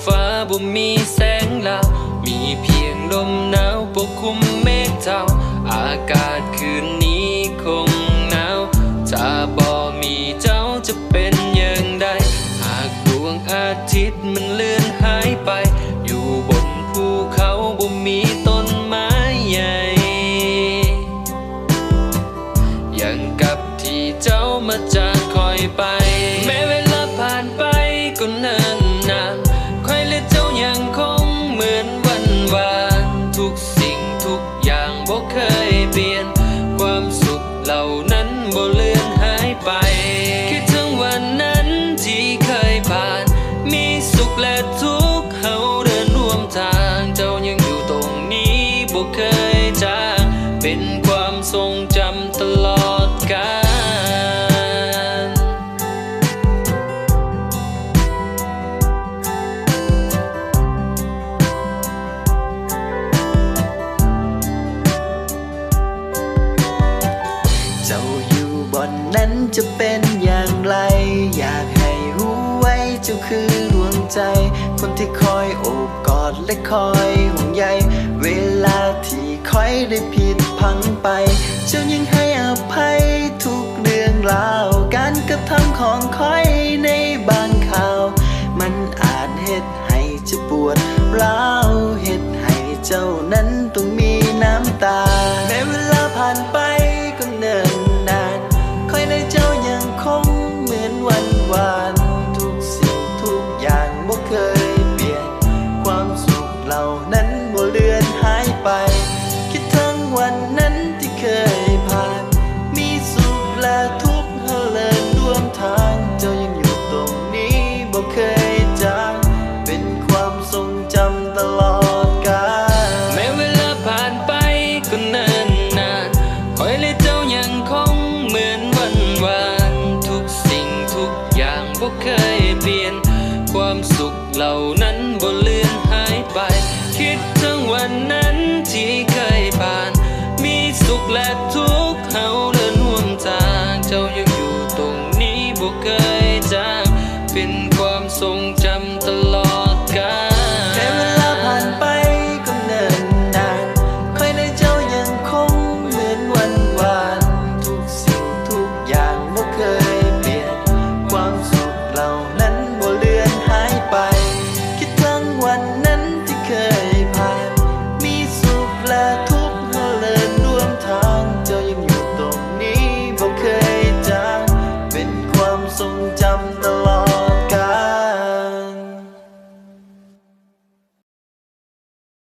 ฟ้าบ่มีแสงลาวมีเพียงลมหนาวปกคลุมเมฆเทาอากาศคืนนี้คงหนาวถ้าบ่มีเจ้าจะเป็นอย่างใดหากดวงอาทิตย์มันเลือนหายไปอยู่บนภูเขาบ่มีต้นไม้ใหญ่อย่างกับที่เจ้ามาจากคอยไปแม้เวลาผ่านไปก็เนิ่นนานคอยและเจ้ายังคงเหมือนวันวานทุกสิ่งทุกอย่างบ่เคยเปลี่ยนความสุขเหล่านั้นบ่เลือนหายไปคิดถึงวันนั้นที่เคยผ่านมีสุขและทุกข์เฮาเดินร่วมทางเจ้ายังอยู่ตรงนี้บ่เคยจางเป็นความทรงจำตลอดกาลเจ้าอยู่บนนั้นจะเป็นอย่างไรอยากให้รู้ไว้เจ้าคือดวงใจคนที่คอยโอบกอดและคอยห่วงใยเวลาที่คอยได้ผิดพังไปเจ้ายังให้อภัยทุกเรื่องราวการกระทำของคอยในบางข่าวมันอาจเฮ็ดให้เจ้าปวดร้าวเฮ็ดให้เจ้านั้นต้องมีน้ำตาแม้เวลาผ่านไปก็เนิ่นนานคอยในเจ้ายังคงเหมือนวันวานทุกสิ่งทุกอย่างบ่เคยเปลี่ยนความสุขเหล่านั้นบ่เลือนหายไปคิดถึงวันนั้นที่เคยผ่านมีสุขและทุกข์เฮาเดินร่วมทางเจ้ายังอยู่ตรงนี้บ่เคยจางเป็นความทรงจำตลอดกาลแม้เวลาผ่านไปก็เนิ่นนานคอยและเจ้ายังคงเหมือนวันวานทุกสิ่งทุกอย่างบ่เคยเปลี่ยนความสุขเหล่านั้นบ่เลือนหายไปคิดถึงวันนั้นที่เคยผ่านมีสุขและ